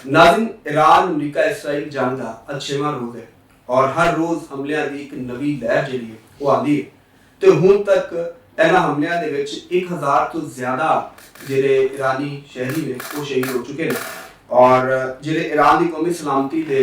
नाज़रीन, ईरान अमरीका इसराइल जंग का ਅੱਜ 6ਵਾਂ ਰੋਜ਼ ਹੈ और हर रोज़ ਹਮਲਿਆਂ ਦੀ ਇੱਕ ਨਵੀਂ ਲਹਿਰ ਜਿਹੜੀ ਹੈ ਉਹ ਆਉਂਦੀ ਹੈ ਤੇ ਹੁਣ ਤੱਕ ਇਹਨਾਂ ਹਮਲਿਆਂ ਦੇ ਵਿੱਚ 1000 ਤੋਂ ਜ਼ਿਆਦਾ ਜਿਹੜੇ ਈਰਾਨੀ ਸ਼ਹਿਰੀ ਨੇ ਉਹ ਸ਼ਹੀਦ ਹੋ ਚੁੱਕੇ ਨੇ ਔਰ ਜਿਹੜੇ ਈਰਾਨ ਦੀ ਕੌਮੀ ਸਲਾਮਤੀ ਦੇ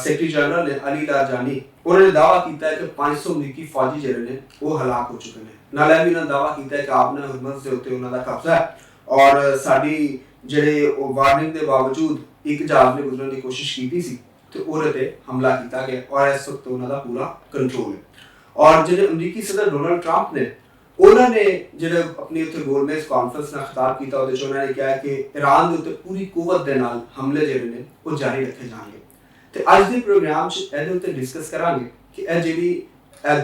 ਸੈਕਟਰੀ ਜਨਰਲ ਨੇ ਅਲੀ ਲਾਰਜਾਨੀ ਉਹਨਾਂ ਨੇ ਦਾਅਵਾ ਕੀਤਾ ਹੈ ਕਿ 500 ਅਮਰੀਕੀ ਫੌਜੀ ਜਿਹੜੇ ਨੇ ਉਹ ਹਲਾਕ ਹੋ ਚੁੱਕੇ ਨੇ। ਨਾਲ ਇਹ ਵੀ ਉਹਨਾਂ ਦਾਅਵਾ ਕੀਤਾ ਹੈ ਕਿ ਆਪਨੇ ਹਰਮਜ਼ ਦੇ ਉੱਤੇ ਉਹਨਾਂ ਦਾ ਕਬਜ਼ਾ ਹੈ ਔਰ ਸਾਡੀ ਜਿਹੜੇ ਉਹ ਵਾਰਨਿੰਗ ਦੇ ਬਾਵਜੂਦ ਇੱਕ ਜਹਾਜ਼ ਨੇ ਗੁਜ਼ਰਨ ਦੀ ਕੋਸ਼ਿਸ਼ ਕੀਤੀ ਸੀ ਤੇ ਉਹਦੇ ਤੇ ਹਮਲਾ ਕੀਤਾ ਗਿਆ ਔਰ ਇਸ ਵਕਤ ਉਹਨਾਂ ਦਾ ਪੂਰਾ ਕੰਟਰੋਲ ਹੈ। ਔਰ ਜਿਹੜੇ ਅਮਰੀਕੀ ਸਦਰ ਡੋਨਾਲਡ ਟਰੰਪ ਨੇ ਉਹਨਾਂ ਨੇ ਜਿਹੜੇ ਆਪਣੀ ਉੱਥੇ ਗੋਲਮੇਜ਼ ਕਾਨਫਰੰਸ ਨਾਲ ਖਿਤਾਬ ਕੀਤਾ ਉਹਦੇ 'ਚ ਉਹਨਾਂ ਨੇ ਕਿਹਾ ਕਿ ਈਰਾਨ ਦੇ ਉੱਤੇ ਪੂਰੀ ਕੁਵਤ ਦੇ ਨਾਲ ਹਮਲੇ ਜਿਹੜੇ ਨੇ ਉਹ ਜਾਰੀ ਰੱਖੇ ਜਾਣਗੇ ਤੇ ਅੱਜ ਦੇ ਪ੍ਰੋਗਰਾਮ 'ਚ ਇਹਦੇ ਉੱਤੇ ਡਿਸਕਸ ਕਰਾਂਗੇ ਕਿ ਇਹ ਜਿਹੜੀ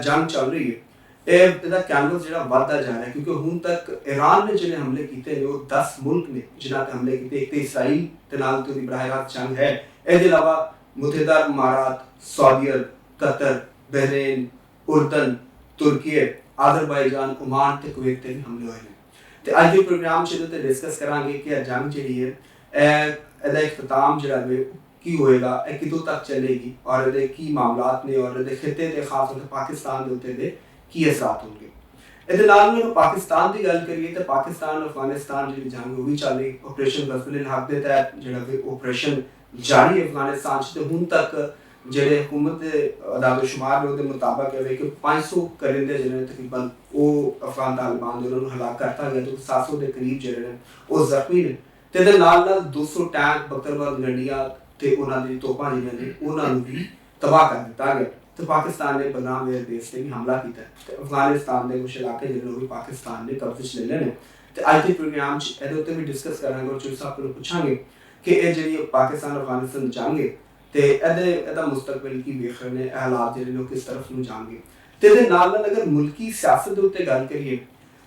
ਜੰਗ ਚੱਲ ਰਹੀ ਹੈ ਇਹਦਾ ਕੈਨਵਸ ਜਿਹੜਾ ਵੱਧਦਾ ਜਾ ਰਿਹਾ ਕਿਉਂਕਿ ਹੁਣ ਤੱਕ ਈਰਾਨ ਨੇ ਜਿਹੜੇ ਹਮਲੇ ਕੀਤੇ ਨੇ ਉਹ 10 ਮੁਲਕ ਨੇ ਜਿਨ੍ਹਾਂ ਤੇ ਹਮਲੇ ਕੀਤੇ। ਇੱਕ ਤੇ ਇਸਰਾਈਲ ਤੇ ਨਾਲ ਤੇ ਉਹਦੀ ਬਰਾਹ ਰਾਸਤ ਜੰਗ ਹੈ। ਇਹਦੇ ਇਲਾਵਾ ਮੁਤਹਿਦਾ ਇਮਾਰਾਤ, ਸਾਊਦੀ ਅਰਬ, ਕਤਰ, ਬਹਿਰੀਨ, ਉਰਦਨ, ਤੁਰਕੀ, ਆਜ਼ਰਬਾਈਜਾਨ, ਓਮਾਨ ਤੇ ਕੁਵੈਤ ਤੇ ਵੀ ਹਮਲੇ ਹੋਏ ਨੇ ਤੇ ਅੱਜ ਦੇ ਪ੍ਰੋਗਰਾਮ 'ਚ ਇਹਦੇ ਉੱਤੇ ਡਿਸਕਸ ਕਰਾਂਗੇ ਕਿ ਇਹ ਜੰਗ ਜਿਹੜੀ ਹੈ ਇਹਦਾ ਇਖਤਤਾਮ ਜਿਹੜਾ ਹੈ ਕੀ ਹੋਏਗਾ, ਇਹ ਕਿਦੋਂ ਤੱਕ ਚੱਲੇਗੀ ਔਰ ਇਹਦੇ ਕੀ ਮਾਮਲਾਤ ਨੇ ਔਰ ਇਹਦੇ ਖਿੱਤੇ ਤੇ ਖਾਸ ਤੌਰ ਤੇ ਪਾਕਿਸਤਾਨ ਦੇ ਉੱਤੇ ਦੇ ਕੀ ਅਸਰਾਤ ਹੋਣਗੇ। ਇਹਦੇ ਨਾਲ ਜਦੋਂ ਪਾਕਿਸਤਾਨ ਦੀ ਗੱਲ ਕਰੀਏ ਤਾਂ ਪਾਕਿਸਤਾਨ ਅਫਗਾਨਿਸਤਾਨ ਜਿਹੜੀ ਜੰਗ ਉਹ ਵੀ ਚੱਲ ਰਹੀ ਆਪਰੇਸ਼ਨ ਗਜ਼ਵਲ ਹੱਕ ਦੇ ਤਹਿਤ ਜਿਹੜਾ ਕਿ ਆਪਰੇਸ਼ਨ ਜਾਰੀ ਹੈ ਅਫਗਾਨਿਸਤਾਨ 'ਚ ਤੇ ਹੁਣ ਤੱਕ ਜਿਹੜੇ ਹੁਕੂਮਤ ਦੇ ਅਦਾਦ ਸ਼ੁਮਾਰ ਨੇ ਉਹਦੇ ਮੁਤਾਬਕ ਹੈ ਕਿ 500 ਕਰਿੰਦੇ ਜਿਹੜੇ ਤਕਰੀਬਨ ਉਹ ਅਫਗਾਨ ਤਾਲਿਬਾਨ ਦੇ ਉਹਨਾਂ ਨੂੰ ਹਲਾਕ ਕਰਤਾ ਗਿਆ ਤੇ 700 ਦੇ ਕਰੀਬ ਜਿਹੜੇ ਨੇ ਉਹ ਜ਼ਖਮੀ ਨੇ ਤੇ ਇਹਦੇ ਨਾਲ 200 ਟੈਂਕ ਬਖਤਰਬੰਦ ਗੱਡੀਆਂ ਤੇ ਉਹਨਾਂ ਦੀ ਤੋਪਾਂ ਜਿਹੜੀਆਂ ਨੇ ਉਹਨਾਂ ਨੂੰ ਵੀ ਤਬਾਹ ਕਰ ਦਿੱਤਾ ਗਿਆ ਤੇ ਪਾਕਿਸਤਾਨ ਨੇ ਬਗਰਾਮ 에ਅਰਬੇਸ ਤੇ ਵੀ ਹਮਲਾ ਕੀਤਾ ਤੇ ਅਫਗਾਨਿਸਤਾਨ ਦੇ ਕੁਝ ਇਲਾਕੇ ਜਿਹੜੇ ਉਹ ਵੀ ਪਾਕਿਸਤਾਨ ਨੇ ਕਬਜ਼ੇ 'ਚ ਲੈ ਲਏ ਨੇ ਤੇ ਅੱਜ ਦੇ ਪ੍ਰੋਗਰਾਮ 'ਚ ਇਹਦੇ ਉੱਤੇ ਵੀ ਡਿਸਕਸ ਕਰਾਂਗੇ ਔਰ ਚੋਈ ਸਾਹਿਬ ਨੂੰ ਪੁੱਛਾਂਗੇ ਕਿ ਇਹ ਜਿਹੜੀ ਪਾਕਿਸਤਾਨ ਅਫਗਾਨਿਸਤਾਨ ਜੰਗ ਹੈ ਤੇ ਇਹਦਾ ਮੁਸਤਕਬਲ ਕੀ ਵੇਖ ਰਹੇ ਨੇ, ਹਾਲਾਤ ਜਿਹੜੇ ਲੋਕ ਕਿਸ ਤਰਫ ਨੂੰ ਜਾਣਗੇ ਤੇ ਇਹਦੇ ਨਾਲ ਅਗਰ ਮੁਲਕੀ ਸਿਆਸਤ ਦੇ ਉੱਤੇ ਗੱਲ ਕਰੀਏ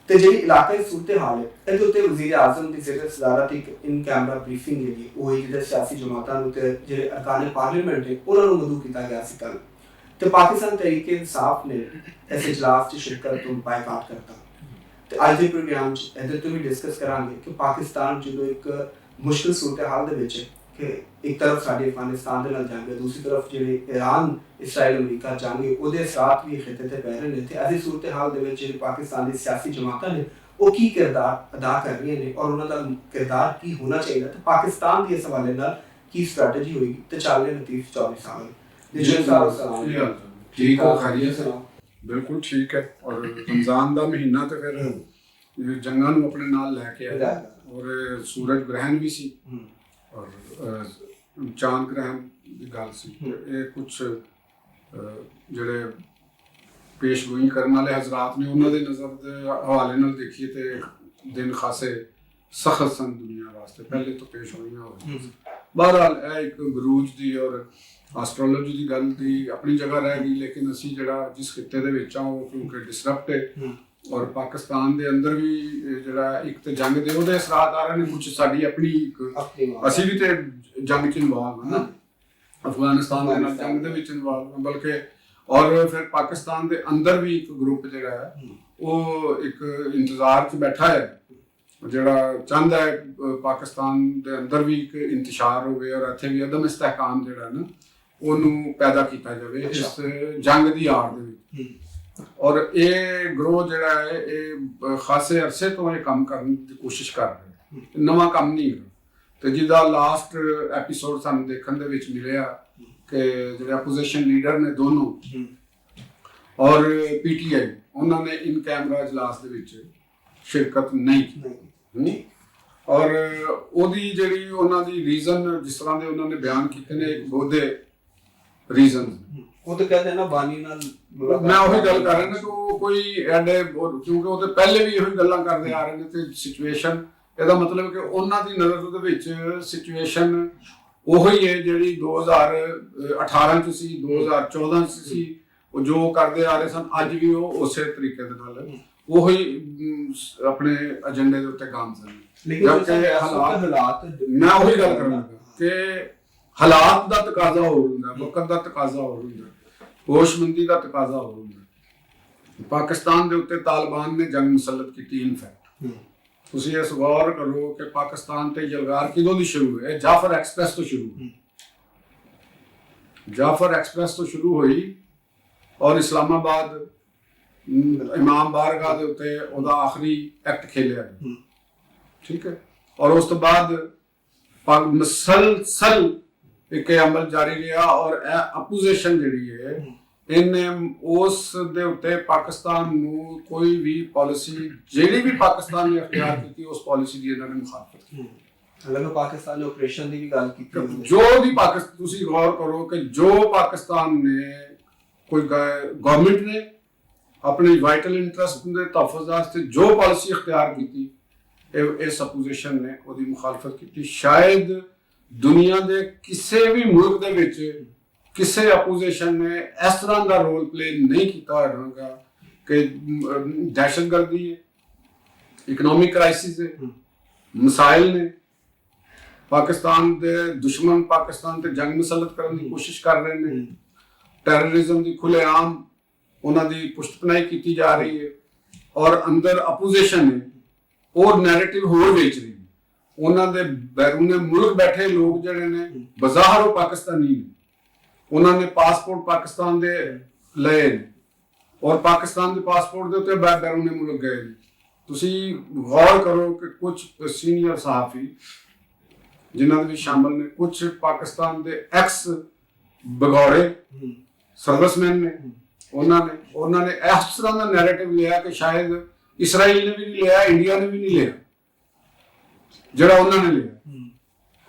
ਤੇ ਜਿਹੜੀ ਇਲਾਕਾਈ ਸੂਰਤ ਹਾਲ ਹੈ ਇਹਦੇ ਉੱਤੇ ਵਜ਼ੀਰ ਆਜ਼ਮ ਦੀ ਜ਼ੇਰ ਸਦਾਰਤ ਇੱਕ ਇਨ ਕੈਮਰਾ ਬਰੀਫਿੰਗ ਜਿਹੜੀ ਉਹ ਜਿਹੜੇ ਸਿਆਸੀ ਜਮਾਤਾਂ ਨੂੰ ਤੇ ਜਿਹੜੇ ਅਰਕਾਨ ਪਾਰਲੀਮੈਂਟ ਹੈ ਉਹਨਾਂ ਨੂੰ ਮਦੂ ਕੀਤਾ ਗਿਆ ਸੀ ਕੱਲ੍ਹ ਤੇ ਪਾਕਿਸਤਾਨ ਤਹਿਰੀਕ ਇਨਸਾਫ ਨੇ ਇਸ ਇਜਲਾਸ 'ਚ ਸ਼ਿਰਕਤ ਤੋਂ ਬਾਈਕਾਟ ਕਰਤਾ ਤੇ ਅੱਜ ਦੇ ਪ੍ਰੋਗਰਾਮ 'ਚ ਇਹਦੇ ਤੋਂ ਵੀ ਡਿਸਕਸ ਕਰਾਂਗੇ ਕਿ ਪਾਕਿਸਤਾਨ ਜਦੋਂ ਇੱਕ ਮੁਸ਼ਕਿਲ ਸੂਰਤ ਹਾਲ ਦੇ ਵਿੱਚ ਕਿ ਇੱਕ ਤਰਫ ਸਾਡੀ ਅਫਗਾਨਿਸਤਾਨ ਦੇ ਨਾਲ ਜੰਗ ਹੈ, ਦੂਸਰੀ ਤਰਫ ਜਿਹੜੇ ਈਰਾਨ ਇਸਰਾਈਲ ਅਮਰੀਕਾ ਜੰਗ ਹੈ ਉਹਦੇ ਅਸਰਾਤ ਵੀ ਖਿੱਤੇ ਤੇ ਪੈ ਰਹੇ ਨੇ ਤੇ ਐਸੀ ਸੂਰਤ ਹਾਲ ਦੇ ਵਿੱਚ ਜਿਹੜੀ ਪਾਕਿਸਤਾਨ ਦੀ ਸਿਆਸੀ ਜਮਾਤਾਂ ਨੇ ਉਹ ਕੀ ਕਿਰਦਾਰ ਅਦਾ ਕਰ ਰਹੀਆਂ ਨੇ ਔਰ ਉਹਨਾਂ ਦਾ ਕਿਰਦਾਰ ਕੀ ਹੋਣਾ ਚਾਹੀਦਾ ਤੇ ਪਾਕਿਸਤਾਨ ਦੀ ਇਸ ਹਵਾਲੇ ਨਾਲ ਕੀ ਸਟ੍ਰੈਟਜੀ ਹੋਏਗੀ ਤੇ ਚੱਲ ਰਹੇ ਲਤੀਫ ਚੌਧਰੀ ਸਾਹਿਬ ठीक है, खैरियत है, बिल्कुल ठीक है। और रमजान का महीना तो फिर जंगा नूं अपने नाल लैके आया और सूरज ग्रहण भी सी और चांद ग्रहण की गल सी। ये कुछ जिहड़े पेशगोई करने वाले हजरात ने उन्होंने नज़र के हवाले नाल देखिए तो दिन खासे सख्त सन दुनिया वास्ते। पहले तो पेशगोइयां हो बहरहाल एक बरूज की और ਐਸਟ੍ਰੋਲੋਜੀ ਦੀ ਗੱਲ ਦੀ ਆਪਣੀ ਜਗ੍ਹਾ ਰਹਿ ਗਈ ਲੇਕਿਨ ਅਸੀਂ ਜਿਹੜਾ ਜਿਸ ਖਿੱਤੇ ਦੇ ਵਿੱਚ ਆ ਉਹ ਕਿਉਂਕਿ ਡਿਸਰਪਟ ਹੈ ਔਰ ਪਾਕਿਸਤਾਨ ਦੇ ਅੰਦਰ ਵੀ ਜਿਹੜਾ ਇੱਕ ਤੇ ਜੰਗ ਦੇ ਉਹਦੇ ਅਸਰਾਤ ਆ ਰਹੇ ਨੇ ਕੁਝ ਸਾਡੀ ਆਪਣੀ ਅਸੀਂ ਵੀ ਤੇ ਜੰਗ 'ਚ ਇਨਵੋਲਵ ਹਾਂ ਨਾ ਅਫਗਾਨਿਸਤਾਨ ਦੇ ਨਾਲ ਜੰਗ ਦੇ ਵਿੱਚ ਇਨਵੋਲਵ ਹਾਂ ਬਲਕਿ ਔਰ ਫਿਰ ਪਾਕਿਸਤਾਨ ਦੇ ਅੰਦਰ ਵੀ ਇੱਕ ਗਰੁੱਪ ਜਿਹੜਾ ਹੈ ਉਹ ਇੱਕ ਇੰਤਜ਼ਾਰ 'ਚ ਬੈਠਾ ਹੈ ਜਿਹੜਾ ਚਾਹੁੰਦਾ ਹੈ ਪਾਕਿਸਤਾਨ ਦੇ ਅੰਦਰ ਵੀ ਇੱਕ ਇੰਤਸ਼ਾਰ ਹੋਵੇ ਔਰ ਇੱਥੇ ਵੀ ਅਦਮ ਇਸਤਹਿਕਾਮ ਜਿਹੜਾ ਨਾ ਉਹਨੂੰ ਪੈਦਾ ਕੀਤਾ ਜਾਵੇ ਇਸ ਜੰਗ ਦੀ ਆੜ ਦੇ ਵਿੱਚ। ਔਰ ਇਹ ਗਰੋਹ ਜਿਹੜਾ ਹੈ ਇਹ ਖਾਸੇ ਅਰਸੇ ਤੋਂ ਇਹ ਕੰਮ ਕਰਨ ਦੀ ਕੋਸ਼ਿਸ਼ ਕਰ ਰਿਹਾ ਨਵਾਂ ਕੰਮ ਨਹੀਂ ਹੈ ਤੇ ਜਿਹਦਾ ਲਾਸਟ ਐਪੀਸੋਡ ਸਾਨੂੰ ਦੇਖਣ ਦੇ ਵਿੱਚ ਮਿਲਿਆ ਕਿ ਜਿਹੜੇ ਆਪੋਜੀਸ਼ਨ ਲੀਡਰ ਨੇ ਦੋਨੋਂ ਔਰ ਪੀਟੀਆਈ ਉਹਨਾਂ ਨੇ ਇਨ ਕੈਮਰਾ ਇਜਲਾਸ ਦੇ ਵਿੱਚ ਸ਼ਿਰਕਤ ਨਹੀਂ ਕੀਤੀ ਔਰ ਉਹਦੀ ਜਿਹੜੀ ਉਹਨਾਂ ਦੀ ਰੀਜ਼ਨ ਜਿਸ ਤਰ੍ਹਾਂ ਦੇ ਉਹਨਾਂ ਨੇ ਬਿਆਨ ਕੀਤੇ ਨੇ ਇੱਕ ਬਹੁਤੇ ਰੀਜ਼ਨ ਉਹ ਤਾਂ ਕਹਿੰਦੇ ਨਾ ਬਾਨੀ ਨਾਲ ਮੈਂ ਉਹੀ ਗੱਲ ਕਰ ਰਿਹਾ ਨਾ ਕਿ ਉਹ ਕੋਈ ਐਡੇ ਕਿਉਂਕਿ ਉਹ ਤੇ ਪਹਿਲੇ ਵੀ ਇਹੋ ਗੱਲਾਂ ਕਰਦੇ ਆ ਰਹੇ ਨੇ ਤੇ ਸਿਚੁਏਸ਼ਨ ਇਹਦਾ ਮਤਲਬ ਕਿ ਉਹਨਾਂ ਦੀ ਨਜ਼ਰ ਦੇ ਵਿੱਚ ਸਿਚੁਏਸ਼ਨ ਉਹੀ ਹੈ ਜਿਹੜੀ 2018 ਚ ਸੀ 2014 ਚ ਸੀ ਉਹ ਜੋ ਕਰਦੇ ਆ ਰਹੇ ਸਨ ਅੱਜ ਵੀ ਉਹ ਉਸੇ ਤਰੀਕੇ ਦੇ ਨਾਲ ਉਹੀ ਆਪਣੇ ਏਜੰਡੇ ਦੇ ਉੱਤੇ ਕੰਮ ਕਰ ਰਹੇ ਹਾਲਾਤ ਮੈਂ ਉਹੀ ਗੱਲ ਕਰਨ ਲੱਗਾ ਕਿ ਹਾਲਾਤ ਦਾ ਤਕਾਜ਼ਾ ਹੋ ਹੁੰਦਾ ਵਕਤ ਦਾ ਤਕਾਜ਼ਾ ਹੋ ਹੁੰਦਾ ਹੋਸ਼ਮੰਦੀ ਦਾ ਤਕਾਜ਼ਾ ਹੋ ਹੁੰਦਾ। ਪਾਕਿਸਤਾਨ ਦੇ ਉੱਤੇ ਤਾਲਿਬਾਨ ਨੇ ਜੰਗ ਮੁਸੱਲਤ ਕੀਤੀ ਇਨਫੈਕਟ ਤੁਸੀਂ ਇਸ ਗੌਰ ਕਰੋ ਕਿ ਪਾਕਿਸਤਾਨ ਤੇ ਯਲਗਾਰ ਕਿਦੋਂ ਦੀ ਸ਼ੁਰੂ ਹੈ? ਜਾਫਰ ਐਕਸਪ੍ਰੈਸ ਤੋਂ ਸ਼ੁਰੂ ਹੋਈ। ਜਾਫਰ ਐਕਸਪ੍ਰੈਸ ਤੋਂ ਸ਼ੁਰੂ ਹੋਈ ਔਰ ਇਸਲਾਮਾਬਾਦ ਇਮਾਮ ਬਾਰਗਾਹ ਦੇ ਉੱਤੇ ਉਹਦਾ ਆਖਰੀ ਐਕਟ ਖੇਲਿਆ ਗਿਆ। ਠੀਕ ਹੈ। ਔਰ ਉਸ ਤੋਂ ਬਾਅਦ ਮਸਲਸਲ ਇੱਕ ਅਮਲ ਜਾਰੀ ਰਿਹਾ ਔਰ ਅਪੋਜੀਸ਼ਨ ਜਿਹੜੀ ਹੈ ਇਹਨੇ ਉਸ ਦੇ ਉੱਤੇ ਪਾਕਿਸਤਾਨ ਨੂੰ ਕੋਈ ਵੀ ਪਾਲਿਸੀ ਜਿਹੜੀ ਵੀ ਪਾਕਿਸਤਾਨ ਨੇ ਅਖਤਿਆਰ ਕੀਤੀ ਉਸ ਪਾਲਿਸੀ ਦੀ ਇਹਨਾਂ ਨੇ ਮੁਖਾਲਫਤ ਕੀਤੀ। ਹਾਲਾਂਕਿ ਪਾਕਿਸਤਾਨ ਨੇ ਆਪਰੇਸ਼ਨ ਦੀ ਵੀ ਗੱਲ ਕੀਤੀ। ਜੋ ਵੀ ਪਾਕਿਸਤਾਨ ਤੁਸੀਂ ਗੌਰ ਕਰੋ ਕਿ ਜੋ ਪਾਕਿਸਤਾਨ ਨੇ ਕੋਈ ਗਵਰਨਮੈਂਟ ਨੇ ਆਪਣੇ ਵਾਈਟਲ ਇੰਟਰਸਟ ਦੇ ਤਹਫੁਜ਼ ਵਾਸਤੇ ਜੋ ਪਾਲਿਸੀ ਅਖਤਿਆਰ ਕੀਤੀ ਇਸ ਅਪੋਜੀਸ਼ਨ ਨੇ ਉਹਦੀ ਮੁਖਾਲਫਤ ਕੀਤੀ। ਸ਼ਾਇਦ ਦੁਨੀਆ ਦੇ ਕਿਸੇ ਵੀ ਮੁਲਕ ਦੇ ਵਿੱਚ ਕਿਸੇ ਅਪੋਜੀਸ਼ਨ ਨੇ ਇਸ ਤਰ੍ਹਾਂ ਦਾ ਰੋਲ ਪਲੇ ਨਹੀਂ ਕੀਤਾ ਹੋਵੇਗਾ ਕਿ ਦਹਿਸ਼ਤਗਰਦੀ ਹੈ, ਇਕਨੋਮਿਕ ਕ੍ਰਾਈਸਿਸ ਹੈ, ਮਸਾਇਲ ਨੇ, ਪਾਕਿਸਤਾਨ ਦੇ ਦੁਸ਼ਮਣ ਪਾਕਿਸਤਾਨ ਤੇ ਜੰਗ ਮੁਸੱਲਤ ਕਰਨ ਦੀ ਕੋਸ਼ਿਸ਼ ਕਰ ਰਹੇ ਨੇ, ਟੈਰਰਿਜ਼ਮ ਦੀ ਖੁੱਲ੍ਹੇਆਮ ਉਹਨਾਂ ਦੀ ਪੁਸ਼ਤਪਨਾਹੀ ਕੀਤੀ ਜਾ ਰਹੀ ਹੈ ਔਰ ਅੰਦਰ ਅਪੋਜੀਸ਼ਨ ਨੇ ਉਹ ਨੈਰੇਟਿਵ ਹੋਰ ਵੇਚ ਰਹੀ ਹੈ। ਉਹਨਾਂ ਦੇ ਬੈਰੂਨੇ ਮੁਲਕ ਬੈਠੇ ਲੋਕ ਜਿਹੜੇ ਨੇ ਬਜ਼ਾਹਰ ਉਹ ਪਾਕਿਸਤਾਨੀ ਨੇ, ਉਹਨਾਂ ਨੇ ਪਾਸਪੋਰਟ ਪਾਕਿਸਤਾਨ ਦੇ ਲਏ ਨੇ ਔਰ ਪਾਕਿਸਤਾਨ ਦੇ ਪਾਸਪੋਰਟ ਦੇ ਉੱਤੇ ਬੈਰੂਨੇ ਮੁਲਕ ਗਏ ਨੇ। ਤੁਸੀਂ ਗੌਰ ਕਰੋ ਕਿ ਕੁਝ ਸੀਨੀਅਰ ਸਹਾਫੀ ਜਿਨ੍ਹਾਂ ਦੇ ਵੀ ਸ਼ਾਮਲ ਨੇ, ਕੁਝ ਪਾਕਿਸਤਾਨ ਦੇ ਐਕਸ ਬਗੌੜੇ ਸਰਵਿਸਮੈਨ ਨੇ, ਉਹਨਾਂ ਨੇ ਇਸ ਤਰ੍ਹਾਂ ਦਾ ਨੈਰੇਟਿਵ ਲਿਆ ਕਿ ਸ਼ਾਇਦ ਇਸਰਾਈਲ ਨੇ ਵੀ ਨਹੀਂ ਲਿਆ, ਇੰਡੀਆ ਨੇ ਵੀ ਨਹੀਂ ਲਿਆ ਜਿਹੜਾ ਉਹਨਾਂ ਨੇ ਲਿਆ।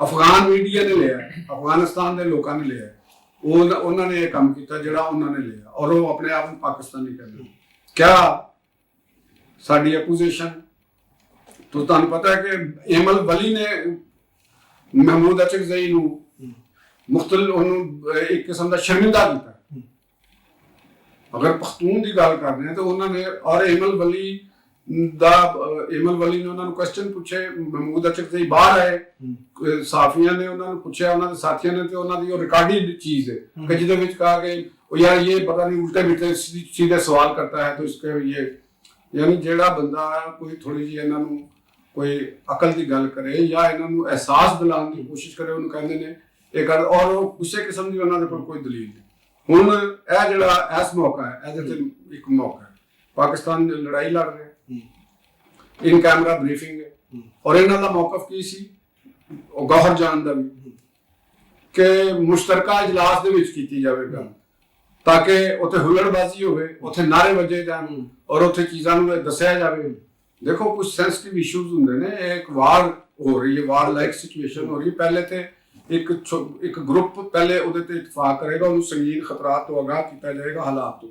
ਅਫਗਾਨ ਮੀਡੀਆ ਨੇ ਲਿਆ, ਅਫਗਾਨਿਸਤਾਨ ਦੇ ਲੋਕਾਂ ਨੇ ਲਿਆ, ਉਹਨਾਂ ਨੇ ਇਹ ਕੰਮ ਕੀਤਾ ਜਿਹੜਾ ਉਹਨਾਂ ਨੇ ਲਿਆ ਔਰ ਉਹ ਆਪਣੇ ਆਪ ਨੂੰ ਪਾਕਿਸਤਾਨੀ ਕਹਿੰਦੇ। ਕਿਆ ਸਾਡੀ ਅਪੋਜੀਸ਼ਨ ਤੁਹਾਨੂੰ ਪਤਾ ਹੈ ਕਿ ਏਮਲ ਵਲੀ ਨੇ ਮਹਿਮੂਦ ਅਚਕਜ਼ਈ ਨੂੰ ਮੁਖਤਲਿਫ ਉਹਨੂੰ ਇੱਕ ਕਿਸਮ ਦਾ ਸ਼ਰਮਿੰਦਾ ਕੀਤਾ। ਅਗਰ ਪਖਤੂਨ ਦੀ ਗੱਲ ਕਰਦੇ ਹਾਂ ਤਾਂ ਉਹਨਾਂ ਨੇ ਔਰ ਏਮਲ ਵਲੀ ਨੇ ਉਹਨਾਂ ਨੂੰ ਕੁਐਸਚਨ ਪੁੱਛੇ, ਮਹਿਮੂਦ ਅਚਕਜ਼ਈ ਬਾਹਰ ਆਏ, ਸਾਫੀਆਂ ਨੇ ਉਹਨਾਂ ਨੂੰ ਪੁੱਛਿਆ, ਉਹਨਾਂ ਦੇ ਸਾਥੀਆਂ ਨੇ, ਤੇ ਉਹਨਾਂ ਦੀ ਉਹ ਰਿਕਾਰਡਿਡ ਚੀਜ਼ ਹੈ ਕਿ ਜਿਹਦੇ ਵਿੱਚ ਕਹਾ ਕਿ ਉਹ ਯਾਰ ਇਹ ਪਤਾ ਨਹੀਂ ਉਲਟੇ ਮਿਲਟੇ सीधे सवाल करता है तो इसके ये यानी ਜਿਹੜਾ ਬੰਦਾ ਕੋਈ ਥੋੜੀ ਜਿਹੀ ਇਹਨਾਂ ਨੂੰ ਕੋਈ ਅਕਲ ਦੀ ਗੱਲ ਕਰੇ ਜਾਂ ਇਹਨਾਂ ਨੂੰ ਅਹਿਸਾਸ ਦਿਲਾਉਣ ਦੀ ਕੋਸ਼ਿਸ਼ ਕਰੇ ਉਹਨੂੰ ਕਹਿੰਦੇ ਨੇ ਇਹ ਕਰ, ਔਰ ਉਹ ਉਸੇ ਕਿਸਮ ਦੀ ਉਹਨਾਂ ਦੇ ਕੋਲ ਕੋਈ ਦਲੀਲ ਨਹੀਂ। ਹੁਣ ਇਹ ਜਿਹੜਾ ਇਸ ਮੌਕਾ ਹੈ, ਇਹਦੇ ਤੇ ਇੱਕ ਮੌਕਾ ਹੈ, ਪਾਕਿਸਤਾਨ ਲੜਾਈ ਲੜ ਰਿਹਾ, ਇਨ ਕੈਮਰਾ ਬਰੀਫਿੰਗ ਹੈ ਔਰ ਇਹਨਾਂ ਦਾ ਮੌਕਫ ਕੀ ਸੀ ਉਹ ਗੌਹਰ ਜਾਨ ਦਾ ਵੀ ਕਿ ਮੁਸ਼ਤਰਕਾ ਇਜਲਾਸ ਦੇ ਵਿੱਚ ਕੀਤੀ ਜਾਵੇ ਗੱਲ, ਤਾਂ ਕਿ ਉੱਥੇ ਹੁੱਲੜਬਾਜ਼ੀ ਹੋਵੇ, ਉੱਥੇ ਨਾਰੇ ਵੱਜੇ ਜਾਣ ਔਰ ਉੱਥੇ ਚੀਜ਼ਾਂ ਨੂੰ ਦੱਸਿਆ ਜਾਵੇ। ਦੇਖੋ ਕੁਝ ਸੈਂਸਿਟਿਵ ਇਸ਼ੂਜ਼ ਹੁੰਦੇ ਨੇ, ਇੱਕ ਵਾਰ ਹੋ ਰਹੀ ਹੈ, ਵਾਰ ਲਾਈਕ ਸਿਚੁਏਸ਼ਨ ਹੋ ਰਹੀ ਹੈ, ਪਹਿਲੇ ਤੇ ਇੱਕ ਗਰੁੱਪ ਪਹਿਲੇ ਉਹਦੇ ਤੇ ਇਤਫਾਕ ਕਰੇਗਾ, ਉਹਨੂੰ ਸੰਗੀਨ ਖਤਰਾਤ ਤੋਂ ਆਗਾਹ ਕੀਤਾ ਜਾਏਗਾ, ਹਾਲਾਤ ਤੋਂ,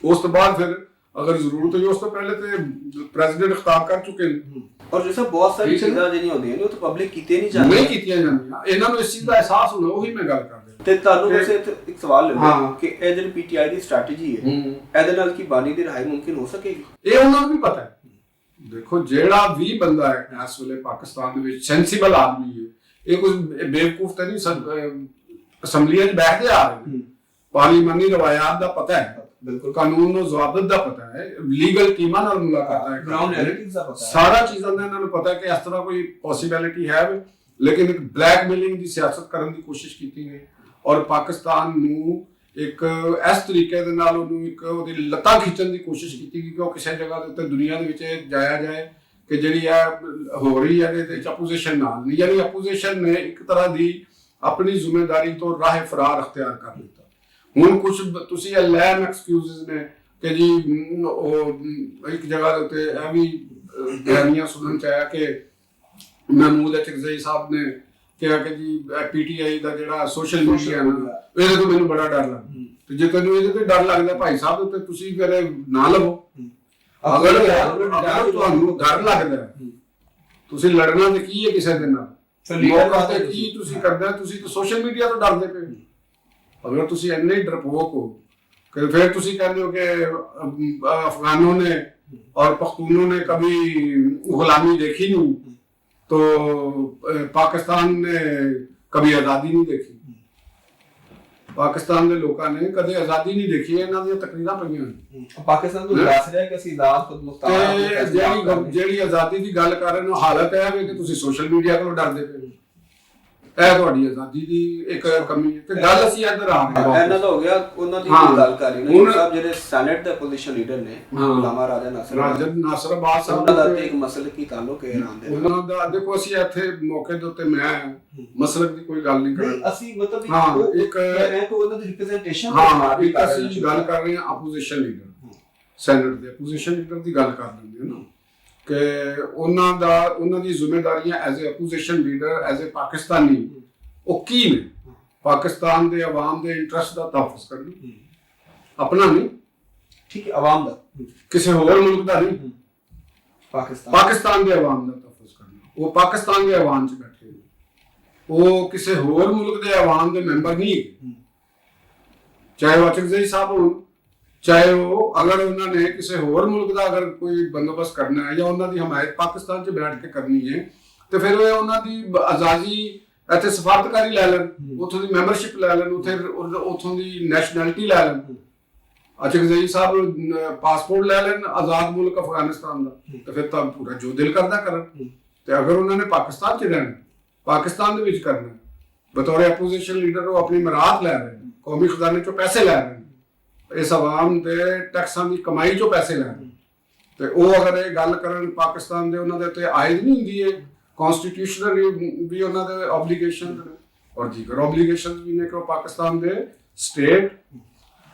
ਉਸ ਤੋਂ ਬਾਅਦ ਫਿਰ ਅਗਰ ਜ਼ਰੂਰਤ ਹੋਈ ਉਸ ਤੋਂ ਪਹਿਲੇ ਤੇ ਪ੍ਰੈਜ਼ੀਡੈਂਟ ਖਿਤਾਬ ਕਰ ਚੁੱਕੇ ਨੇ ਔਰ ਜਿਵੇਂ ਬਹੁਤ ਸਾਰੀ ਚੀਜ਼ਾਂ ਜਿਹੜੀਆਂ ਹੁੰਦੀਆਂ ਨੇ ਉਹ ਤਾਂ ਪਬਲਿਕ ਕੀਤੇ ਨਹੀਂ ਜਾਂਦੀਆਂ, ਨਹੀਂ ਕੀਤੀਆਂ ਜਾਂਦੀਆਂ, ਇਹਨਾਂ ਨੂੰ ਇਸ ਚੀਜ਼ ਦਾ ਅਹਿਸਾਸ ਹੋਣਾ, ਉਹੀ ਮੈਂ ਗੱਲ ਕਰ ਰਿਹਾ। ਤੇ ਤੁਹਾਨੂੰ ਵੈਸੇ ਇੱਕ ਸਵਾਲ ਲੈਣਾ ਕਿ ਇਹ ਜਿਹੜੀ ਪੀਟੀਆਈ ਦੀ ਸਟ੍ਰੈਟਜੀ ਹੈ ਇਹਦੇ ਨਾਲ ਕੀ ਬਾਨੀ ਦੀ ਰਿਹਾਈ ਮੁਮਕਿਨ ਹੋ ਸਕੇਗੀ? ਇਹ ਉਹਨਾਂ ਨੂੰ ਵੀ ਪਤਾ ਹੈ। ਦੇਖੋ ਜਿਹੜਾ ਵੀ ਬੰਦਾ ਹੈ ਇਸ ਵੇਲੇ ਪਾਕਿਸਤਾਨ ਦੇ ਵਿੱਚ ਸੈਂਸੀਬਲ ਆਦਮੀ ਹੈ, ਇਹ ਕੁਝ ਬੇਵਕੂਫ ਤਾਂ ਨਹੀਂ, ਅਸੈਂਬਲੀਆਂ 'ਚ ਬੈਠਦੇ ਆ ਰਹੇ, ਪਾਰਲੀਮਾਨੀ ਰਵਾਇਤ ਦਾ ਪਤਾ ਹੈ, ਬਿਲਕੁਲ ਕਾਨੂੰਨ और ज़ाबित ਦਾ ਪਤਾ ਹੈ, ਲੀਗਲ ਟੀਮਾਂ ਨਾਲ ਮੁਲਾਕਾਤਾਂ ਹੈ, ਗਰਾਊਂਡ ਐਨਾਲਿਟਿਕਸ ਦਾ ਪਤਾ ਹੈ, ਸਾਰਾ ਚੀਜ਼ਾਂ ਦਾ ਇਹਨਾਂ ਨੂੰ ਪਤਾ ਹੈ ਕਿ ਇਸ ਤਰ੍ਹਾਂ ਕੋਈ ਪੋਸੀਬਿਲਿਟੀ ਹੈ, ਲੇਕਿਨ ਇੱਕ ਬਲੈਕਮੇਲਿੰਗ ਦੀ ਸਿਆਸਤ ਕਰਨ ਦੀ ਕੋਸ਼ਿਸ਼ ਕੀਤੀ ਗਈ ਔਰ ਪਾਕਿਸਤਾਨ ਨੂੰ ਇੱਕ ਇਸ ਤਰੀਕੇ ਦੇ ਨਾਲ ਉਹਨੂੰ ਇੱਕ ਉਹਦੀ ਲੱਤਾਂ ਖਿੱਚਣ ਦੀ ਕੋਸ਼ਿਸ਼ ਕੀਤੀ ਗਈ ਕਿ ਉਹ ਕਿਸੇ ਜਗ੍ਹਾ ਦੇ ਉੱਤੇ ਦੁਨੀਆ ਦੇ ਵਿੱਚ ਜਾਇਆ ਜਾਏ ਕਿ ਜਿਹੜੀ ਹੈ ਹੋ ਰਹੀ ਹੈ ਇਹਦੇ ਵਿੱਚ ਅਪੋਜੀਸ਼ਨ ਨਾਲ, ਯਾਨੀ ਅਪੋਜੀਸ਼ਨ ਨੇ ਇੱਕ ਤਰ੍ਹਾਂ ਦੀ ਆਪਣੀ ਜ਼ਿੰਮੇਵਾਰੀ ਤੋਂ ਰਾਹ ਫਰਾਰ ਅਖਤਿਆਰ ਕਰ ਲਿੱਤਾ। ਹੁਣ ਕੁਝ ਤੁਸੀਂ ਇਹ ਲੈਮ ਐਕਸਕਿਊਜ਼ਸ ਨੇ ਕਿ ਜੀ ਉਹ ਇੱਕ ਜਗ੍ਹਾ ਦੇ ਉੱਤੇ ਇਹ ਵੀ ਬਿਆਨੀਆਂ ਸੁਣਨ ਚ ਆਇਆ ਕਿ ਮਹਿਮੂਦ ਅਚਕਜ਼ਈ ਸਾਹਿਬ ਨੇ ਕਿਹਾ ਕਿ ਜੀ ਪੀਟੀਆਈ ਦਾ ਜਿਹੜਾ ਸੋਸ਼ਲ ਮੀਡੀਆ ਨਾ ਇਹਦੇ ਤੋਂ ਮੈਨੂੰ ਬੜਾ ਡਰ ਲੱਗਦਾ, ਤੇ ਜੇ ਤੈਨੂੰ ਇਹਦੇ ਤੇ ਡਰ ਲੱਗਦਾ ਭਾਈ ਸਾਹਿਬ ਤੇ ਤੁਸੀਂ ਫਿਰ ਨਾ ਲਵੋ। ਅਗਰ ਤੁਹਾਨੂੰ ਡਰ ਲੱਗਦਾ ਤੁਸੀਂ ਲੜਨਾ ਤੇ ਕੀ ਹੈ ਕਿਸੇ ਦੇ ਨਾਲ, ਮੌਕਾ ਤੇ ਕੀ ਤੁਸੀਂ ਕਰਦੇ, ਤੁਸੀਂ ਤਾਂ ਸੋਸ਼ਲ ਮੀਡੀਆ ਤੋਂ ਡਰਦੇ ਪਏ। अगर तुसी इन्ने डरपोक हो कि फिर तुसी कहते हो कि अफगानों ने और पख्तूनों ने कभी गुलामी देखी नहीं तो पाकिस्तान ने कभी आज़ादी नहीं देखी। ਪਾਕਿਸਤਾਨ ਦੇ ਲੋਕਾਂ ਨੇ ਕਦੇ ਆਜ਼ਾਦੀ ਨਹੀਂ ਦੇਖੀ, ਇਹਨਾਂ ਦੀਆਂ ਤਕਰੀਰਾਂ ਪਈਆਂ ਨੇ। ਪਾਕਿਸਤਾਨ ਨੂੰ ਦੱਸ ਰਿਹਾ ਕਿ ਅਸੀਂ ਆਜ਼ਾਦ ਖੁਦ ਮੁਖਤਾਰ ਤੇ ਜਿਹੜੀ ਆਜ਼ਾਦੀ ਦੀ ਗੱਲ ਕਰ ਰਹੇ ਨੇ, ਹਾਲਤ ਇਹ ਹੈ ਕਿ ਤੁਸੀਂ ਸੋਸ਼ਲ ਮੀਡੀਆ ਕੋਲੋਂ ਡਰਦੇ ਪਏ ਹੋ। ਇਹ ਤੁਹਾਡੀ ਆਜ਼ਾਦੀ ਦੀ ਇੱਕ ਕਮੀ ਹੈ। ਤੇ ਗੱਲ ਅਸੀਂ ਇੱਧਰ ਆ ਗਏ, ਇਹਨਾਂ ਦਾ ਹੋ ਗਿਆ ਉਹਨਾਂ ਦੀ ਗੱਲ ਕਰ ਰਹੇ ਨੇ ਸਾਹਿਬ ਜਿਹੜੇ ਸੈਨੇਟ ਦੇ ਆਪੋਜੀਸ਼ਨ ਲੀਡਰ ਨੇ ਗੁਲਾਮਾ ਰਾਜਾ ਨਾਸਰ ਅਬਾਸ ਸਾਹਿਬ ਉਹਨਾਂ ਦਾ ਇੱਕ ਮਸਲੇ ਕੀ ਤਾਲੁਕ ਹੈ ਇਰਾਨ ਦੇ ਉਹਨਾਂ ਦਾ। ਦੇਖੋ ਅਸੀਂ ਇੱਥੇ ਮੌਕੇ ਦੇ ਉੱਤੇ ਮੈਂ ਮਸਲਕ ਦੀ ਕੋਈ ਗੱਲ ਨਹੀਂ ਕਰ ਰਿਹਾ, ਅਸੀਂ ਮਤਲਬ ਇੱਕ ਉਹਨਾਂ ਦੀ ਰਿਪਰੈਜ਼ੈਂਟੇਸ਼ਨ ਇੱਕ ਅਸੀਂ ਗੱਲ ਕਰ ਰਹੇ ਹਾਂ ਆਪੋਜੀਸ਼ਨ ਲੀਡਰ, ਸੈਨੇਟ ਦੇ ਆਪੋਜੀਸ਼ਨ ਲੀਡਰ ਦੀ ਗੱਲ ਕਰ ਲੈਂਦੇ ਹਾਂ ਨਾ ਕਿ ਉਹਨਾਂ ਦੀ ਜ਼ਿੰਮੇਵਾਰੀਆਂ as a opposition leader, as a Pakistani ਉਹ ਕੀ ਨੇ? ਪਾਕਿਸਤਾਨ ਦੇ ਆਵਾਮ ਦੇ ਇੰਟਰਸਟ ਦਾ ਤਹਫੁਜ਼ ਕਰਨਾ, ਆਪਣਾ ਨਹੀਂ, ਠੀਕ ਹੈ, ਆਵਾਮ ਦਾ, ਕਿਸੇ ਹੋਰ ਮੁਲਕ ਦਾ ਨਹੀਂ, ਪਾਕਿਸਤਾਨ ਦੇ ਆਵਾਮ ਦਾ ਤਹਫੁਜ਼ ਕਰਨਾ। ਉਹ ਪਾਕਿਸਤਾਨ ਦੇ ਆਵਾਮ 'ਚ ਬੈਠੇ ਨੇ, ਉਹ ਕਿਸੇ ਹੋਰ ਮੁਲਕ ਦੇ ਆਵਾਮ ਦੇ ਮੈਂਬਰ ਨਹੀਂ, ਚਾਹੇ ਉਹ ਅਚਕਜ਼ਈ ਸਾਹਿਬ ਹੋਣ, ਚਾਹੇ ਉਹ ਅਗਰ ਉਹਨਾਂ ਨੇ ਕਿਸੇ ਹੋਰ ਮੁਲਕ ਦਾ ਅਗਰ ਕੋਈ ਬੰਦੋਬਸਤ ਕਰਨਾ ਹੈ ਜਾਂ ਉਹਨਾਂ ਦੀ ਹਮਾਇਤ ਪਾਕਿਸਤਾਨ 'ਚ ਬੈਠ ਕੇ ਕਰਨੀ ਹੈ ਤੇ ਫਿਰ ਉਹ ਉਹਨਾਂ ਦੀ ਆਜ਼ਾਦੀ ਇੱਥੇ ਸਫਾਰਤਕਾਰੀ ਲੈ ਲੈਣ, ਉੱਥੋਂ ਦੀ ਮੈਂਬਰਸ਼ਿਪ ਲੈ ਲੈਣ, ਉੱਥੋਂ ਦੀ ਨੈਸ਼ਨੈਲਿਟੀ ਲੈ ਲੈਣ। ਅਚਕਜ਼ਈ ਸਾਹਿਬ ਪਾਸਪੋਰਟ ਲੈ ਲੈਣ ਆਜ਼ਾਦ ਮੁਲਕ ਅਫਗਾਨਿਸਤਾਨ ਦਾ, ਤੇ ਫਿਰ ਤਾਂ ਪੂਰਾ ਜੋ ਦਿਲ ਕਰਦਾ ਕਰਨ। ਤੇ ਅਗਰ ਉਹਨਾਂ ਨੇ ਪਾਕਿਸਤਾਨ 'ਚ ਰਹਿਣਾ, ਪਾਕਿਸਤਾਨ ਦੇ ਵਿੱਚ ਕਰਨਾ, ਬਤੌਰ ਐਪੋਜੀਸ਼ਨ ਲੀਡਰ ਉਹ ਆਪਣੀ ਮਰਾਦ ਲੈ ਰਹੇ ਨੇ, ਕੌਮੀ ਖਜ਼ਾਨੇ 'ਚੋਂ ਪੈਸੇ ਲੈ ਰਹੇ ਨੇ, ਇਸ ਆਵਾਮ ਦੇ ਟੈਕਸਾਂ ਦੀ ਕਮਾਈ 'ਚੋਂ ਪੈਸੇ ਲੈ ਰਹੇ, ਤੇ ਉਹ ਅਗਰ ਇਹ ਗੱਲ ਕਰਨ ਪਾਕਿਸਤਾਨ ਦੇ ਉਹਨਾਂ ਦੇ ਉੱਤੇ ਆਇਦ ਨਹੀਂ ਹੁੰਦੀ ਹੈ, ਕਨਸਟੀਟਿਊਸ਼ਨਲ ਵੀ ਉਹਨਾਂ ਦੇ ਆਬਲੀਗੇਸ਼ਨ ਨੇ ਔਰ ਦੀਗਰ ਆਬਲੀਗੇਸ਼ਨ ਵੀ ਨੇ ਕਿ ਉਹ ਪਾਕਿਸਤਾਨ ਦੇ ਸਟੇਟ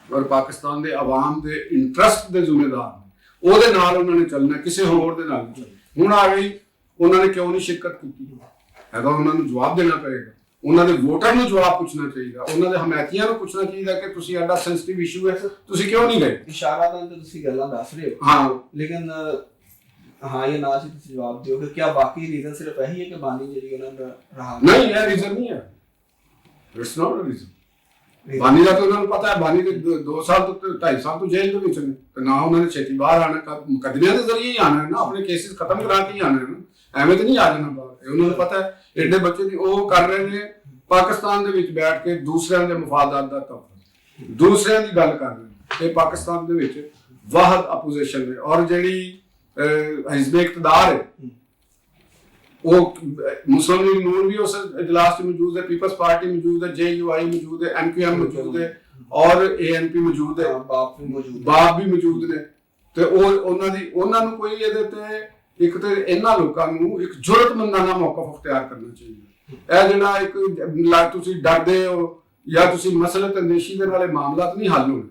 ਔਰ ਪਾਕਿਸਤਾਨ ਦੇ ਆਵਾਮ ਦੇ ਇੰਟਰਸਟ ਦੇ ਜ਼ਿੰਮੇਦਾਰ ਨੇ, ਉਹਦੇ ਨਾਲ ਉਹਨਾਂ ਨੇ ਚੱਲਣਾ, ਕਿਸੇ ਹੋਰ ਦੇ ਨਾਲ ਨਹੀਂ ਚੱਲਣਾ। ਹੁਣ ਆ ਗਈ ਉਹਨਾਂ ਨੇ ਕਿਉਂ ਨਹੀਂ ਸ਼ਿਰਕਤ ਕੀਤੀ, ਇਹਦਾ ਉਹਨਾਂ ਨੂੰ ਜਵਾਬ ਦੇਣਾ ਪਏਗਾ, ਉਹਨਾਂ ਦੇ ਵੋਟਰ ਨੂੰ ਜਵਾਬ ਪੁੱਛਣਾ ਚਾਹੀਦਾ, ਉਹਨਾਂ ਦੇ ਹਮਾਇਤੀਆਂ ਨੂੰ ਪੁੱਛਣਾ ਚਾਹੀਦਾ ਕਿ ਤੁਸੀਂ ਐਡਾ ਸੈਂਸਿਟਿਵ ਇਸ਼ੂ ਹੈ, ਤੁਸੀਂ ਕਿਉਂ ਨਹੀਂ ਗਏ? ਇਸ਼ਾਰਾ ਤਾਂ ਤੁਸੀਂ ਗੱਲਾਂ ਦੱਸ ਰਹੇ ਹੋ, ਹਾਂ, ਲੇਕਿਨ ਹਾਂ ਇਹ ਨਾ ਜੀ ਤੁਸੀਂ ਜਵਾਬ ਦਿਓ ਕਿ ਕੀ ਬਾਕੀ ਰੀਜ਼ਨ ਸਿਰਫ ਇਹੀ ਹੈ ਕਿ ਬਾਨੀ ਜਿਹੜੀ ਉਹਨਾਂ ਦਾ ਰਹਾ ਨਹੀਂ, ਇਹ ਰੀਜ਼ਨ ਨਹੀਂ ਹੈ, ਇਟਸ ਨਾਟ ਅ ਰੀਜ਼ਨ। ਬਾਨੀ ਦਾ ਤਾਂ ਉਹਨਾਂ ਨੂੰ ਪਤਾ ਹੈ, ਬਾਨੀ ਦੇ 2 ਸਾਲ ਤੋਂ 2.5 ਸਾਲ ਤੋਂ ਜੇਲ੍ਹ ਦੇ ਵਿੱਚ ਨੇ, ਤੇ ਨਾ ਉਹਨਾਂ ਨੇ ਛੇਤੀ ਬਾਹਰ ਆਣਾ, ਮੁਕੱਦਮਿਆਂ ਦੇ ਜ਼ਰੀਏ ਹੀ ਆਣਾ ਹੈ ਨਾ, ਆਪਣੇ ਕੇਸਿਸ ਖਤਮ ਕਰਾ ਕੇ ਹੀ ਆਣਾ ਹੈ ਨਾ, ਐਵੇਂ ਤਾਂ ਨਹੀਂ ਆ ਜਾਣਾ ਬਾਹਰ। ਉਹਨਾਂ ਨੂੰ ਪਤਾ ਹੈ ਐਡੇ ਬੱਚੇ ਦੀ ਉਹ ਕਰ ਰਹੇ ਨੇ ਪਾਕਿਸਤਾਨ ਦੇ ਵਿੱਚ ਬੈਠ ਕੇ ਦੂਸਰਿਆਂ ਦੇ ਮਫਾਦਾਤ ਦਾ ਤਹਫੁਜ਼, ਦੂਸਰਿਆਂ ਦੀ ਗੱਲ ਕਰ ਰਹੇ ਨੇ। ਤੇ ਪਾਕਿਸਤਾਨ ਦੇ ਵਿੱਚ ਵਾਹਦ ਆਪੋਜੀਸ਼ਨ ਨੇ, ਔਰ ਜਿਹੜੀ ਹਿਜ਼ਬ ਇਕਤਦਾਰ ਹੈ ਉਹ ਮੁਸਲਿਮ ਲੀਗ ਨੂਨ ਵੀ ਉਸ ਇਜਲਾਸ 'ਚ ਮੌਜੂਦ ਹੈ, ਪੀਪਲਸ ਪਾਰਟੀ ਮੌਜੂਦ ਹੈ, JUI ਮੌਜੂਦ ਹੈ, MQM ਮੌਜੂਦ ਹੈ ਔਰ ANP ਮੌਜੂਦ ਹੈ, ਬਾਪ ਵੀ ਮੌਜੂਦ ਨੇ। ਤੇ ਉਹ ਉਹਨਾਂ ਨੂੰ ਕੋਈ ਇਹਦੇ ਤੇ ਇੱਕ ਤੇ ਇਹਨਾਂ ਲੋਕਾਂ ਨੂੰ ਇੱਕ ਜ਼ੁਰਤਮੰਦਾਨਾ ਮੌਕਫ ਅਖਤਿਆਰ ਕਰਨਾ ਚਾਹੀਦਾ। ਇਹ ਜਿਹੜਾ ਇੱਕ ਤੁਸੀਂ ਡਰਦੇ ਹੋ ਜਾਂ ਤੁਸੀਂ ਮਸਲਤ ਅੰਦੇਸ਼ੀ ਦੇ ਨਾਲੇ ਮਾਮਲਾਤ ਨਹੀਂ ਹੱਲ ਹੋਣੇ,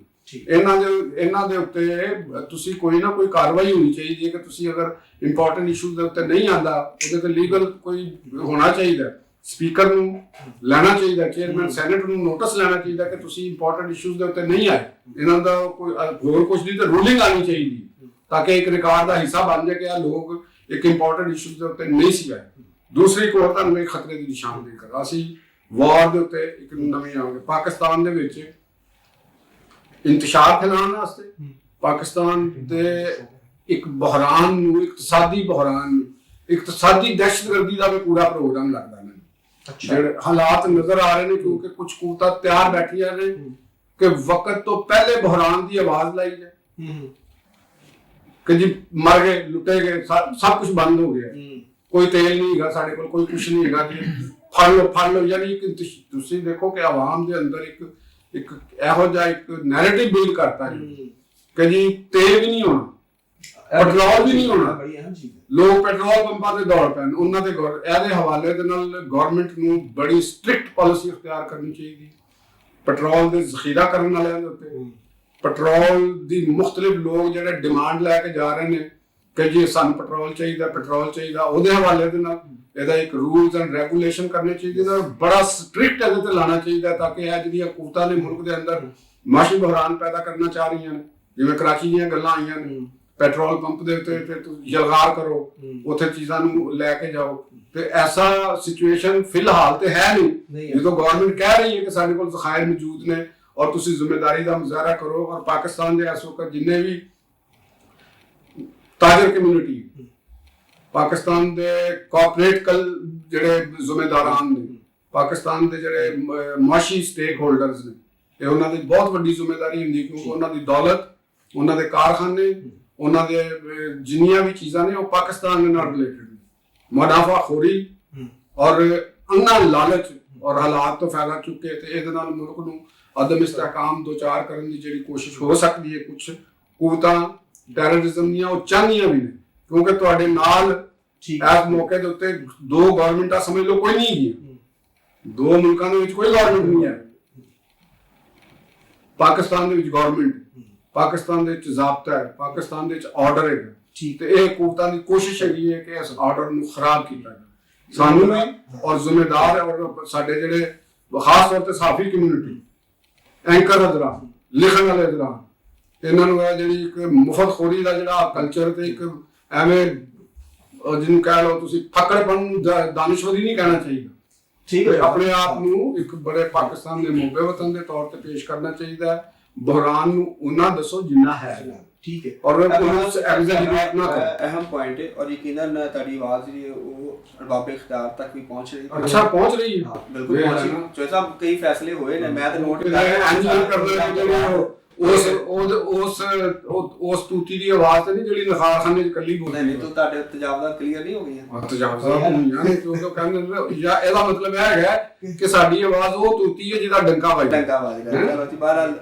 ਇਹਨਾਂ ਦੇ ਉੱਤੇ ਤੁਸੀਂ ਕੋਈ ਨਾ ਕੋਈ ਕਾਰਵਾਈ ਹੋਣੀ ਚਾਹੀਦੀ ਹੈ ਕਿ ਤੁਸੀਂ ਅਗਰ ਇੰਪੋਰਟੈਂਟ ਇਸ਼ੂਜ਼ ਦੇ ਉੱਤੇ ਨਹੀਂ ਆਂਦਾ, ਉਹਦੇ ਤੇ ਲੀਗਲ ਕੋਈ ਹੋਣਾ ਚਾਹੀਦਾ, ਸਪੀਕਰ ਨੂੰ ਲੈਣਾ ਚਾਹੀਦਾ, ਚੇਅਰਮੈਨ ਸੈਨੇਟ ਨੂੰ ਨੋਟਿਸ ਲੈਣਾ ਚਾਹੀਦਾ ਕਿ ਤੁਸੀਂ ਇੰਪੋਰਟੈਂਟ ਇਸ਼ੂਜ਼ ਦੇ ਉੱਤੇ ਨਹੀਂ ਆਏ, ਇਹਨਾਂ ਦਾ ਕੋਈ ਹੋਰ ਕੁਝ ਦੀ ਤਾਂ ਰੂਲਿੰਗ ਆਣੀ ਚਾਹੀਦੀ ਤਾਂ ਕਿ ਇੱਕ ਰਿਕਾਰਡ ਦਾ ਹਿੱਸਾ ਬਣ ਜਾਏ ਕਿ ਇਹ ਲੋਕ ਇੱਕ ਇੰਪੋਰਟੈਂਟ ਇਸ਼ੂਜ਼ ਦੇ ਉੱਤੇ ਨਹੀਂ ਸੀ ਆਏ। ਦੂਸਰੀ ਇੱਕ ਹੋਰ ਤੁਹਾਨੂੰ ਇੱਕ ਖਤਰੇ ਦੀ ਨਿਸ਼ਾਨਦੇਹੀ ਕਰਾਂ, ਅਸੀਂ ਵਾਰ ਦੇ ਉੱਤੇ ਇੱਕ ਨਵੀਂ ਆਵਾਂਗੇ। ਪਾਕਿਸਤਾਨ ਦੇ ਵਿੱਚ ਇੰਤਸ਼ਾਰ ਫੈਲਾਉਣ ਵਾਸਤੇ ਪਾਕਿਸਤਾਨ ਦੇ ਇੱਕ ਬਹਰਾਨ ਨੂੰ, ਇਕਤਸਾਦੀ ਬਹਰਾਨ ਨੂੰ, ਇਕਤਸਾਦੀ ਦਹਿਸ਼ਤਗਰਦੀ ਦਾ ਵੀ ਪੂਰਾ ਪ੍ਰੋਗਰਾਮ ਲੱਗਦਾ ਨੇ। ਜਿਹੜੇ ਹਾਲਾਤ ਨਜ਼ਰ ਆ ਰਹੇ ਨੇ ਕਿਉਂਕਿ ਕੁਝ ਕੂਤਾਂ ਤਿਆਰ ਬੈਠੀਆਂ ਨੇ ਕਿ ਵਕਤ ਤੋਂ ਪਹਿਲੇ ਬਹਰਾਨ ਦੀ ਆਵਾਜ਼ ਲਾਈ ਜਾਏ ਕਿ ਜੀ ਮਰ ਗਏ, ਲੁੱਟੇ ਗਏ, ਸਭ ਕੁਝ ਬੰਦ ਹੋ ਗਿਆ, ਕੋਈ ਤੇਲ ਨਹੀਂ ਹੈਗਾ ਸਾਡੇ ਕੋਲ, ਕੋਈ ਕੁਝ ਨਹੀਂ ਹੈਗਾ, ਫੜ ਲਓ। ਯਾਨੀ ਕਿ ਤੁਸੀਂ ਦੇਖੋ ਕਿ ਆਵਾਮ ਦੇ ਅੰਦਰ ਇੱਕ ਇਹੋ ਜਿਹਾ ਇੱਕ ਨੈਰੇਟਿਵ ਬਿਲਡ ਕਰਤਾ ਹੈ ਕਿ ਜੀ ਤੇਲ ਵੀ ਨਹੀਂ ਹੋਣਾ, ਪੈਟਰੋਲ ਵੀ ਨਹੀਂ ਹੋਣਾ, ਲੋਕ ਪੈਟਰੋਲ ਪੰਪਾਂ ਤੇ ਦੌੜ ਪੈਣ। ਉਹਨਾਂ ਦੇ ਇਹਦੇ ਹਵਾਲੇ ਦੇ ਨਾਲ ਗਵਰਨਮੈਂਟ ਨੂੰ ਬੜੀ ਸਟ੍ਰਿਕਟ ਪਾਲਿਸੀ ਅਖਤਿਆਰ ਕਰਨੀ ਚਾਹੀਦੀ। ਪੈਟਰੋਲ ਦੇ ਜ਼ਖੀਰਾ ਕਰਨ ਵਾਲਿਆਂ ਦੇ ਉੱਤੇ, ਪੈਟਰੋਲ ਦੀ ਮੁਖਤਲਿਫ ਲੋਕ ਜਿਹੜੇ ਡਿਮਾਂਡ ਲੈ ਕੇ ਜਾ ਰਹੇ ਨੇ ਕਿ ਜੀ ਸਾਨੂੰ ਪੈਟਰੋਲ ਚਾਹੀਦਾ, ਉਹਦੇ ਹਵਾਲੇ ਦੇ ਨਾਲ ਇਹਦਾ ਇੱਕ ਰੂਲਸ ਐਂਡ ਰੈਗੂਲੇਸ਼ਨ ਕਰਨੇ ਚਾਹੀਦੇ ਨੇ, ਬੜਾ ਸਟ੍ਰਿਕਟ ਇਹਦੇ ਤੇ ਲਾਣਾ ਚਾਹੀਦਾ ਤਾਂ ਕਿ ਇਹ ਜਿਹੜੀਆਂ ਕੂਤਾਂ ਨੇ ਮੁਲਕ ਦੇ ਅੰਦਰ ਮਾਸ਼ੀ ਬਹਰਾਨ ਪੈਦਾ ਕਰਨਾ ਚਾਹ ਰਹੀਆਂ ਨੇ, ਜਿਵੇਂ ਕਰਾਚੀ ਦੀਆਂ ਗੱਲਾਂ ਆਈਆਂ ਨੇ, ਪੈਟਰੋਲ ਪੰਪ ਦੇ ਉੱਤੇ ਤੁਸੀਂ ਯਲਗਾਰ ਕਰੋ, ਉੱਥੇ ਚੀਜ਼ਾਂ ਨੂੰ ਲੈ ਕੇ ਜਾਓ, ਤੇ ਐਸਾ ਸਿਚੁਏਸ਼ਨ ਫਿਲਹਾਲ ਤੇ ਹੈ ਨਹੀਂ। ਜਦੋਂ ਗਵਰਨਮੈਂਟ ਕਹਿ ਰਹੀ ਹੈ ਕਿ ਸਾਡੇ ਕੋਲ ਜ਼ਖਾਇਰ ਮੌਜੂਦ ਨੇ ਔਰ ਤੁਸੀਂ ਜ਼ਿੰਮੇਦਾਰੀ ਦਾ ਮੁਜ਼ਾਹਰਾ ਕਰੋ, ਔਰ ਪਾਕਿਸਤਾਨ ਦੇ ਇਸ ਵਕਤ ਜਿੰਨੇ ਵੀ ਤਾਜਰ ਕਮਿਊਨਿਟੀ, ਪਾਕਿਸਤਾਨ ਦੇ ਕਾਰਪੋਰੇਟ ਜਿਹੜੇ ਜ਼ਿੰਮੇਦਾਰਾਂ ਨੇ, ਪਾਕਿਸਤਾਨ ਦੇ ਜਿਹੜੇ ਮਾਸ਼ੀ ਸਟੇਕ ਹੋਲਡਰਸ ਨੇ, ਇਹ ਉਹਨਾਂ ਦੀ ਬਹੁਤ ਵੱਡੀ ਜ਼ਿੰਮੇਵਾਰੀ ਹੁੰਦੀ, ਕਿਉਂਕਿ ਉਹਨਾਂ ਦੀ ਦੌਲਤ, ਉਹਨਾਂ ਦੇ ਕਾਰਖਾਨੇ, ਉਹਨਾਂ ਦੇ ਜਿੰਨੀਆਂ ਵੀ ਚੀਜ਼ਾਂ ਨੇ ਉਹ ਪਾਕਿਸਤਾਨ ਦੇ ਨਾਲ ਰਿਲੇਟਡ ਨੇ। ਮੁਨਾਫਾਖੋਰੀ ਔਰ ਅੰਨਾ ਲਾਲਚ ਔਰ ਹਾਲਾਤ ਤੋਂ ਫਾਇਦਾ ਚੁੱਕੇ ਤੇ ਇਹਦੇ ਨਾਲ ਮੁਲਕ ਨੂੰ ਅਦਮ ਇਸਤਹਿਕਾਮ ਦੋ ਚਾਰ ਕਰਨ ਦੀ ਜਿਹੜੀ ਕੋਸ਼ਿਸ਼ ਹੋ ਸਕਦੀ ਹੈ, ਕੁਝ ਕੂਵਤਾਂ ਟੈਰਰਿਜ਼ਮ ਦੀਆਂ ਉਹ ਚਾਹੁੰਦੀਆਂ ਵੀ ਨੇ, ਕਿਉਂਕਿ ਤੁਹਾਡੇ ਨਾਲ ਇਸ ਮੌਕੇ ਦੇ ਉੱਤੇ ਦੋ ਗਵਰਨਮੈਂਟਾਂ ਸਮਝ ਲਓ ਕੋਈ ਨਹੀਂ ਹੈਗੀਆਂ, ਦੋ ਮੁਲਕਾਂ ਦੇ ਵਿੱਚ ਕੋਈ ਗਵਰਨਮੈਂਟ ਨਹੀਂ ਹੈ। ਪਾਕਿਸਤਾਨ ਦੇ ਵਿੱਚ ਗਵਰਨਮੈਂਟ, ਪਾਕਿਸਤਾਨ ਦੇ ਵਿੱਚ ਜ਼ਾਬਤਾ ਹੈ, ਪਾਕਿਸਤਾਨ ਦੇ ਵਿੱਚ ਆਰਡਰ ਹੈ, ਤੇ ਇਹ ਕੂਵਤਾਂ ਦੀ ਕੋਸ਼ਿਸ਼ ਹੈਗੀ ਹੈ ਕਿ ਇਸ ਆਰਡਰ ਨੂੰ ਖਰਾਬ ਕੀਤਾ ਜਾਏ। ਸਾਨੂੰ ਵੀ ਔਰ ਜ਼ਿੰਮੇਦਾਰ ਔਰ ਸਾਡੇ ਜਿਹੜੇ ਖਾਸ ਤੌਰ ਤੇ ਸਾਫੀ ਕਮਿਊਨਿਟੀ, ਐਂਕਰ ਹਜ਼ਰਾਤ, ਲਿਖਣ ਵਾਲੇ ਹਜ਼ਰਾਤ, ਇਹਨਾਂ ਨੂੰ ਇਹ ਜਿਹੜੀ ਇੱਕ ਮੁਫਤਖੋਰੀ ਦਾ ਜਿਹੜਾ ਕਲਚਰ ਤੇ ਇੱਕ ਐਵੇਂ ਜਿਹਨੂੰ ਕਹਿ ਲਓ ਤੁਸੀਂ ਫੱਕੜਪਨ ਨੂੰ ਦਾਨਿਸ਼ਵਰੀ ਨਹੀਂ ਕਹਿਣਾ ਚਾਹੀਦਾ। ਠੀਕ ਹੈ, ਆਪਣੇ ਆਪ ਨੂੰ ਇੱਕ ਬੜੇ ਪਾਕਿਸਤਾਨ ਦੇ ਮੋਬੇ ਵਤਨ ਦੇ ਤੌਰ ਤੇ ਪੇਸ਼ ਕਰਨਾ ਚਾਹੀਦਾ ਹੈ। ਬੁਹਰਾਨ ਨੂੰ ਉਹਨਾਂ ਦੱਸੋ ਜਿੰਨਾ ਹੈ, ਠੀਕ ਹੈ, ਔਰ ਪੁਲਿਸ ਐਗਜ਼ੈਜਰੇਟ ਨਾ ਕਰੇ। ਅਹਿਮ ਪੁਆਇੰਟ ਹੈ ਔਰ ਯਕੀਨਨ ਤੁਹਾਡੀ ਆਵਾਜ਼ ਜਿਹੜੀ ਹੈ ਉਹ ਅਰਬਾਬ ਇਖਤਿਆਰ ਤੱਕ ਵੀ ਪਹੁੰਚ ਰਹੀ ਹੈ। ਅੱਛਾ ਪਹੁੰਚ ਰਹੀ ਹੈ, ਬਿਲਕੁਲ ਪਹੁੰਚ ਰਹੀ ਹੈ। ਚੋਏ ਸਾਹਿਬ ਕਈ ਫੈਸਲੇ ਹੋਏ ਨੇ, ਮੈਂ ਤਾਂ ਨੋਟ ਉਸ ਤੂਤੀ ਦੀ ਆਵਾਜ਼ ਤੇ ਨਹੀਂ ਜਿਹੜੀ ਨਖਾਰਖਾਨੇ ਚ ਕੱਲੀ ਬੋਲਦੀ ਨਹੀਂ ਤਾਂ ਤੁਹਾਡੇ ਤਜਾਵਜ਼ਾਂ ਕਲੀਅਰ ਨਹੀਂ ਹੋ ਗਈਆਂ। ਤਜਾਵਜ਼ਾਂ ਹੋਈਆਂ ਨੇ, ਕਿਉਂਕਿ ਕਹਿੰਦੇ ਜਾਂ ਇਹਦਾ ਮਤਲਬ ਇਹ ਹੈਗਾ ਕਿ ਸਾਡੀ ਆਵਾਜ਼ ਉਹ ਤੂਤੀ ਹੈ ਜਿਹਦਾ ਡੰਕਾ ਵੱਜਦਾ। ਚਲੋ ਜੀ, ਬਹਰਾਲ